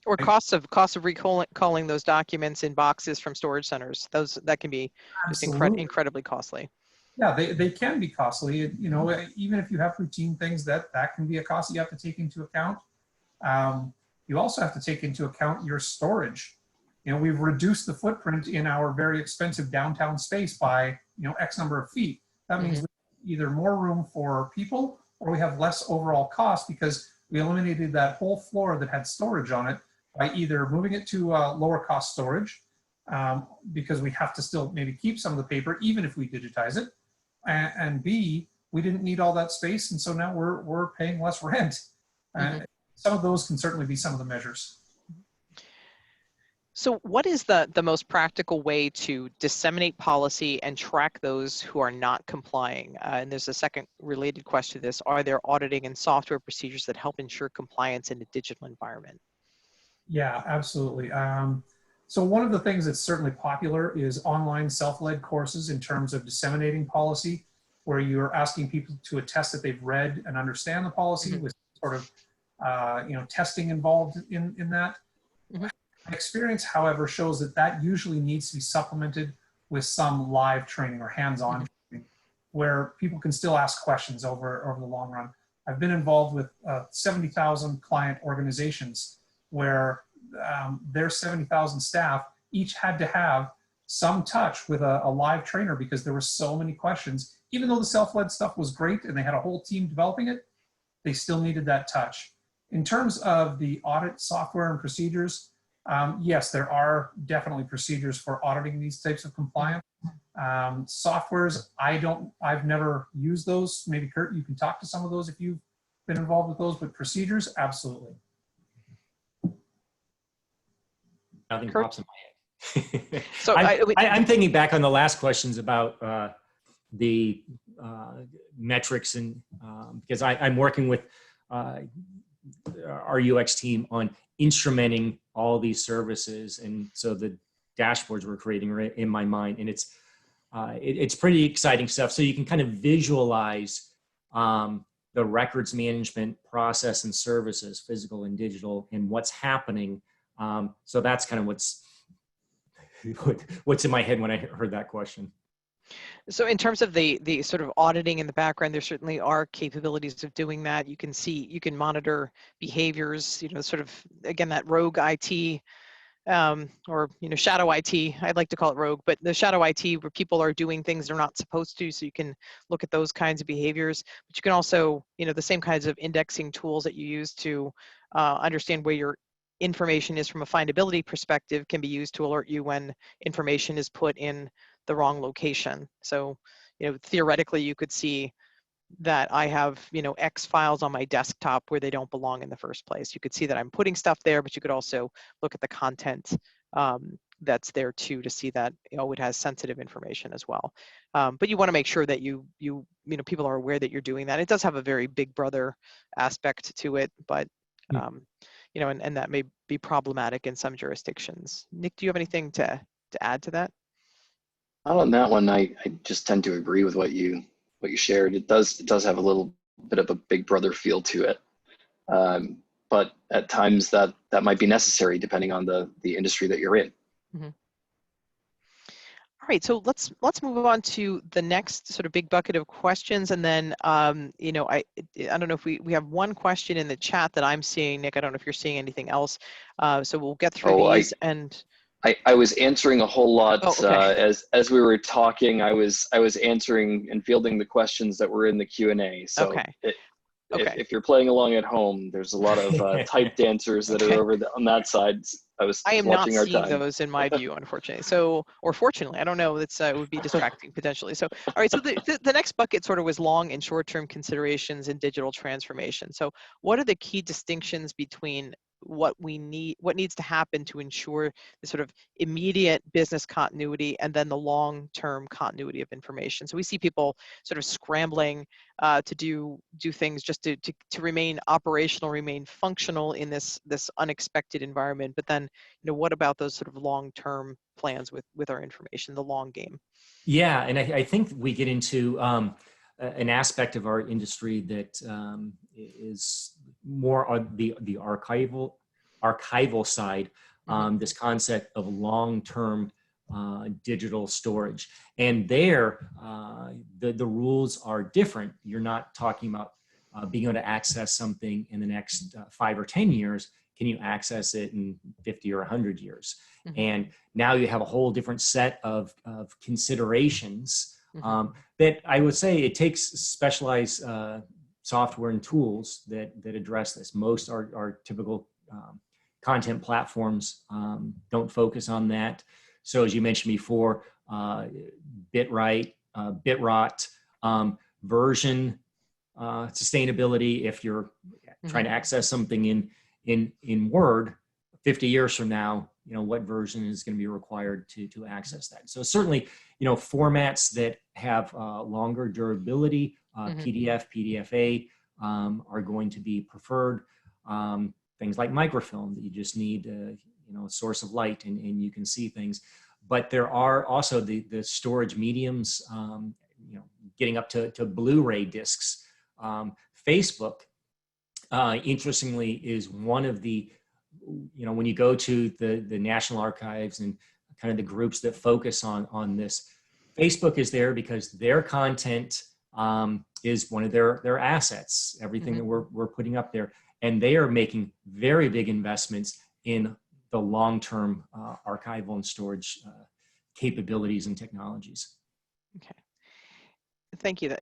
Or costs of recalling those documents in boxes from storage centers. That can be just incredibly costly. Yeah, they can be costly. You know, even if you have routine things, that can be a cost that you have to take into account. You also have to take into account your storage. You know, we've reduced the footprint in our very expensive downtown space by, you know, X number of feet. That means we have either more room for people, or we have less overall cost because we eliminated that whole floor that had storage on it by either moving it to lower cost storage, because we have to still maybe keep some of the paper even if we digitize it, and B, we didn't need all that space, and so now we're paying less rent. Some of those can certainly be some of the measures. So what is the most practical way to disseminate policy and track those who are not complying? And there's a second related question to this. Are there auditing and software procedures that help ensure compliance in a digital environment? Yeah, absolutely. So one of the things that's certainly popular is online self-led courses in terms of disseminating policy, where you're asking people to attest that they've read and understand the policy with sort of you know, testing involved in that. My experience, however, shows that usually needs to be supplemented with some live training or hands-on training, where people can still ask questions over the long run. I've been involved with 70,000 client organizations where their 70,000 staff each had to have some touch with a live trainer because there were so many questions. Even though the self-led stuff was great and they had a whole team developing it, they still needed that touch. In terms of the audit software and procedures, yes, there are definitely procedures for auditing these types of compliance. Softwares, I've never used those. Maybe Kurt, you can talk to some of those if you've been involved with those, but procedures, absolutely. Nothing pops in my head. So I'm thinking back on the last questions about the metrics, and because I'm working with our UX team on instrumenting all these services, and so the dashboards we're creating are in my mind, and it's pretty exciting stuff. So you can kind of visualize the records management process and services, physical and digital, and what's happening. So that's kind of what's in my head when I heard that question. So in terms of the sort of auditing in the background, there certainly are capabilities of doing that. You can monitor behaviors, you know, sort of, again, that rogue IT, or, you know, shadow IT, I'd like to call it rogue, but the shadow IT where people are doing things they're not supposed to, so you can look at those kinds of behaviors. But you can also, you know, the same kinds of indexing tools that you use to understand where your information is from a findability perspective can be used to alert you when information is put in the wrong location. So, you know, theoretically you could see that I have, you know, X files on my desktop where they don't belong in the first place. You could see that I'm putting stuff there, but you could also look at the content that's there too to see that, you know, it has sensitive information as well. But you want to make sure that you know, people are aware that you're doing that. It does have a very big brother aspect to it, but and that may be problematic in some jurisdictions. Nick, do you have anything to add to that? On that one, I just tend to agree with what you shared. It does have a little bit of a big brother feel to it, but at times that might be necessary depending on the industry that you're in. Mm-hmm. All right, so let's move on to the next sort of big bucket of questions, and then I don't know if we have one question in the chat that I'm seeing, Nick. I don't know if you're seeing anything else, so we'll get through these. I was answering a whole lot. Oh, okay. As we were talking. I was answering and fielding the questions that were in the Q&A. So okay. If you're playing along at home, there's a lot of typed answers that are over on that side. I am not watching seeing those in my view, unfortunately. So, or fortunately, I don't know. It would be distracting potentially. So, all right. So the next bucket sort of was long and short-term considerations in digital transformation. So, what are the key distinctions between what needs to happen to ensure the sort of immediate business continuity and then the long-term continuity of information? So we see people sort of scrambling to do things just to remain operational, remain functional in this unexpected environment. But then, what about those sort of long-term plans with our information, the long game? Yeah, and I think we get into an aspect of our industry that is more on the archival side, this concept of long-term digital storage. And there, the rules are different. You're not talking about being able to access something in the next 5 or 10 years. Can you access it in 50 or 100 years? Mm-hmm. And now you have a whole different set of considerations that I would say it takes specialized software and tools that address this. Most are typical content platforms don't focus on that. So as you mentioned before, bitrate, bitrot, version sustainability. If you're trying to access something in Word 50 years from now, what version is going to be required to access that? So certainly, formats that have longer durability, PDF, PDFA are going to be preferred. Things like microfilm that you just need a source of light and you can see things. But there are also the storage mediums, getting up to Blu-ray discs. Facebook, interestingly, is one of the, when you go to the National Archives and kind of the groups that focus on this, Facebook is there because their content is one of their assets, everything that we're putting up there. And they are making very big investments in the long-term archival and storage capabilities and technologies. Okay. Thank you.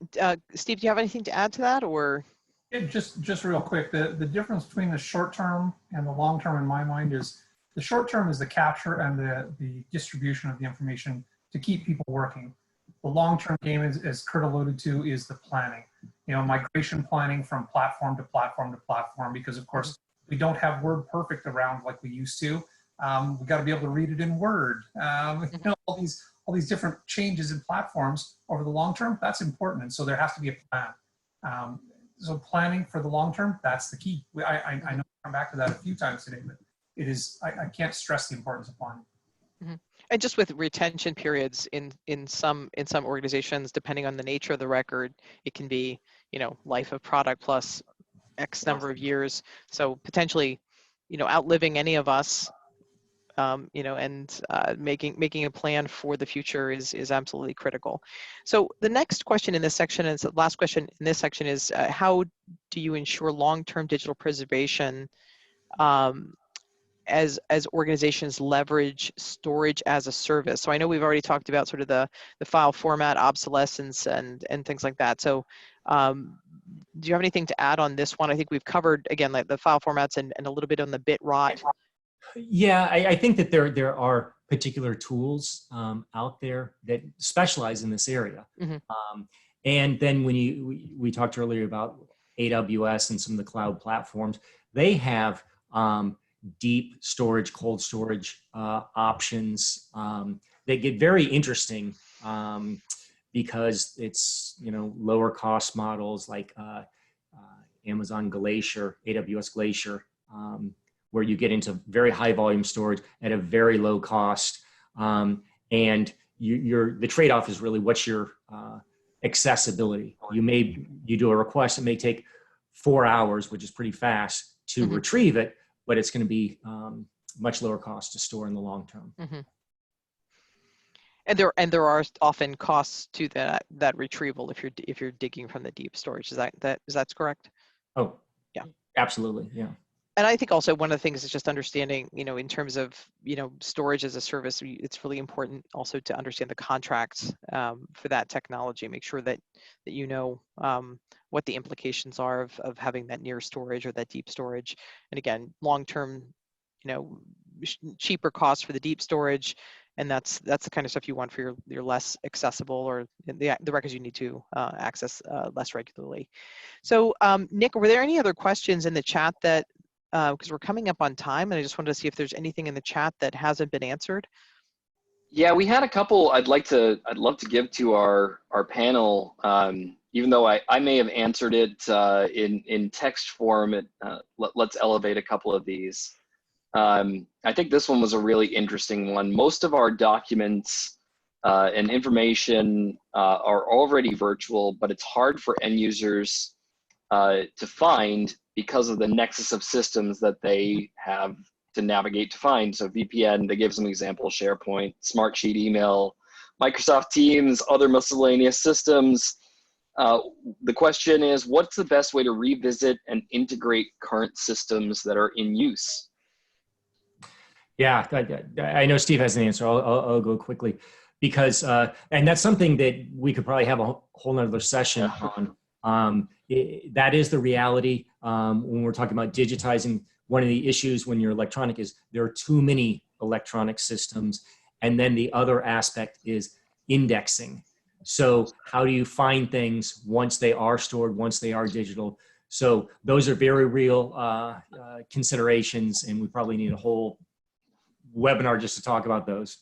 Steve, do you have anything to add to that, or? Yeah, just real quick, the difference between the short term and the long term in my mind is the short term is the capture and the distribution of the information to keep people working. The long term game, as Kurt alluded to, is the planning. Migration planning from platform to platform to platform, because of course we don't have Word Perfect around like we used to. We got to be able to read it in Word. All these different changes in platforms over the long term, that's important, and so there has to be a plan. So planning for the long term, that's the key. I know I'll come back to that a few times today, but it is, I can't stress the importance of planning. And just with retention periods in some organizations, depending on the nature of the record, it can be, life of product plus X number of years. So potentially, outliving any of us, and making a plan for the future is absolutely critical. So the next question in this section, and the last question in this section, is how do you ensure long-term digital preservation as organizations leverage storage as a service? So I know we've already talked about sort of the file format obsolescence and things like that. So do you have anything to add on this one? I think we've covered, again, like the file formats and a little bit on the bitrot. Yeah, I think that there are particular tools out there that specialize in this area. And then when we talked earlier about AWS and some of the cloud platforms, they have deep storage, cold storage options that get very interesting because it's lower cost models like Amazon Glacier, AWS Glacier, where you get into very high volume storage at a very low cost. And the trade-off is really what's your accessibility. You do a request, it may take 4 hours, which is pretty fast to retrieve it, but it's going to be much lower cost to store in the long term. And there are often costs to that retrieval if you're digging from the deep storage. Is that correct? Oh, yeah, absolutely, yeah. And I think also one of the things is just understanding, in terms of, storage as a service, it's really important also to understand the contracts for that technology. Make sure that you know what the implications are of having that near storage or that deep storage. And again, long-term, cheaper costs for the deep storage. And that's the kind of stuff you want for your less accessible or the records you need to access less regularly. So Nick, were there any other questions in the chat that, because we're coming up on time, and I just wanted to see if there's anything in the chat that hasn't been answered. Yeah, we had a couple I'd love to give to our panel, even though I may have answered it in text form. Let's elevate a couple of these. I think this one was a really interesting one. Most of our documents and information are already virtual, but it's hard for end users to find because of the nexus of systems that they have to navigate to find. So VPN, they give some example, SharePoint, Smartsheet email, Microsoft Teams, other miscellaneous systems. The question is, what's the best way to revisit and integrate current systems that are in use? Yeah, I know Steve has an answer. I'll go quickly because, and that's something that we could probably have a whole nother session on. That is the reality when we're talking about digitizing. One of the issues when you're electronic is there are too many electronic systems. And then the other aspect is indexing. So how do you find things once they are stored, once they are digital? So those are very real considerations, and we probably need a whole webinar just to talk about those.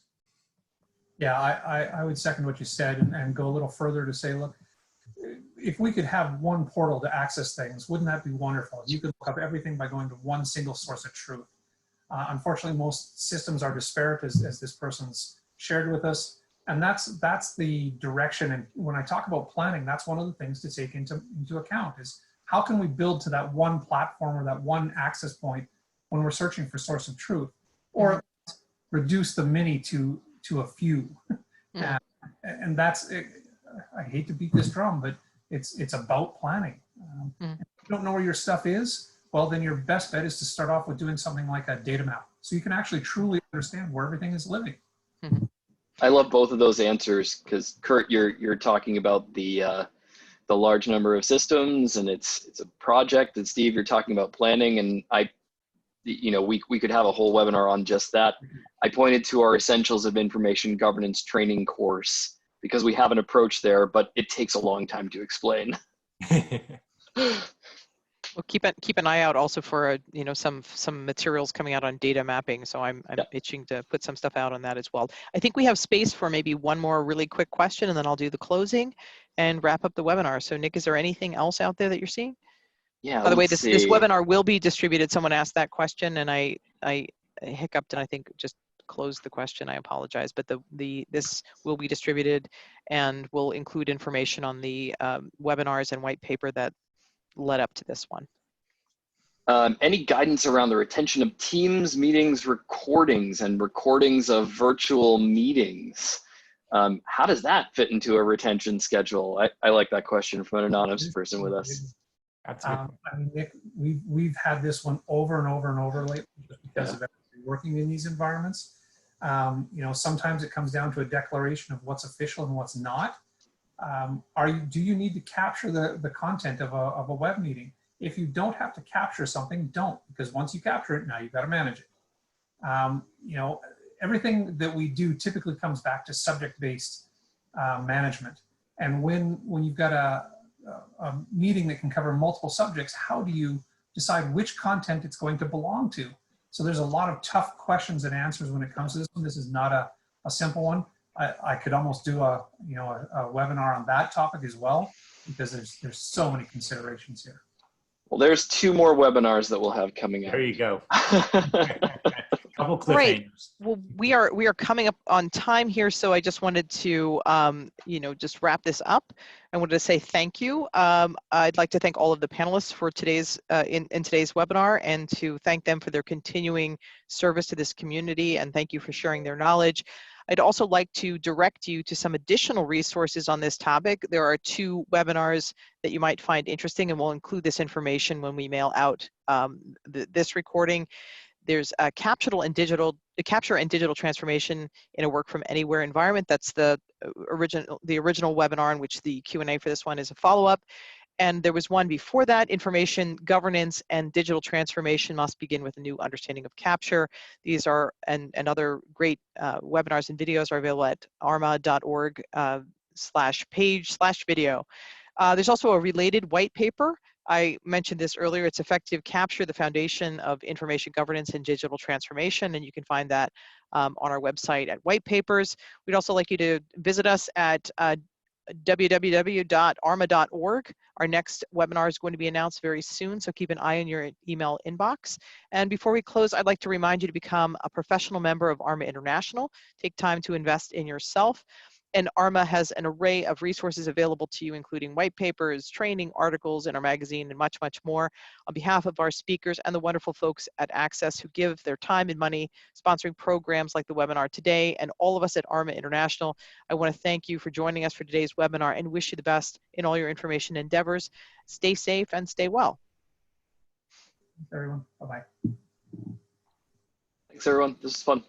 Yeah, I would second what you said and go a little further to say, look, if we could have one portal to access things, wouldn't that be wonderful? You could look up everything by going to one single source of truth. Unfortunately, most systems are disparate, as this person's shared with us, and that's the direction. And when I talk about planning, that's one of the things to take into account is how can we build to that one platform or that one access point when we're searching for source of truth, or reduce the many to a few. And that's it. I hate to beat this drum, but it's about planning. If you don't know where your stuff is, well, then your best bet is to start off with doing something like a data map, so you can actually truly understand where everything is living. I love both of those answers because Kurt, you're talking about the large number of systems and it's a project, and Steve, you're talking about planning, and we could have a whole webinar on just that. I pointed to our Essentials of Information Governance training course because we have an approach there, but it takes a long time to explain. Well, keep an eye out also for some materials coming out on data mapping. So I'm itching to put some stuff out on that as well. I think we have space for maybe one more really quick question, and then I'll do the closing and wrap up the webinar. So Nick, is there anything else out there that you're seeing? Yeah. By the way, this webinar will be distributed. Someone asked that question, and I hiccuped, and I think just closed the question. I apologize, but this will be distributed, and will include information on the webinars and white paper that led up to this one. Any guidance around the retention of Teams meetings recordings and recordings of virtual meetings? How does that fit into a retention schedule? I like that question from an anonymous person with us. I mean, Nick, we've had this one over and over and over lately just because of everybody working in these environments. Sometimes it comes down to a declaration of what's official and what's not. Do you need to capture the content of a web meeting? If you don't have to capture something, don't, because once you capture it, now you've got to manage it. Everything that we do typically comes back to subject-based management. And when you've got a meeting that can cover multiple subjects, how do you decide which content it's going to belong to? So there's a lot of tough questions and answers when it comes to this one. This is not a simple one. I could almost do a webinar on that topic as well, because there's so many considerations here. Well, there's 2 more webinars that we'll have coming up. There you go. Couple Great. cliffhangers. Well, we are coming up on time here, so I just wanted to, just wrap this up. I wanted to say thank you. I'd like to thank all of the panelists for today's in today's webinar, and to thank them for their continuing service to this community, and thank you for sharing their knowledge. I'd also like to direct you to some additional resources on this topic. There are 2 webinars that you might find interesting, and we'll include this information when we mail out this recording. There's capture and digital transformation in a work from anywhere environment. That's the original webinar, in which the Q&A for this one is a follow-up. And there was one before that: information governance and digital transformation must begin with a new understanding of capture. These are, and other great webinars and videos are available at arma.org/page/video. There's also a related white paper. I mentioned this earlier. It's Effective Capture, the Foundation of Information Governance and Digital Transformation, and you can find that on our website at White Papers. We'd also like you to visit us at www.arma.org. Our next webinar is going to be announced very soon, so keep an eye on your email inbox. And before we close, I'd like to remind you to become a professional member of ARMA International. Take time to invest in yourself. And ARMA has an array of resources available to you, including white papers, training, articles in our magazine, and much, much more. On behalf of our speakers and the wonderful folks at Access who give their time and money sponsoring programs like the webinar today, and all of us at ARMA International, I want to thank you for joining us for today's webinar and wish you the best in all your information endeavors. Stay safe and stay well. Thanks, everyone. Bye-bye. Thanks, everyone. This is fun.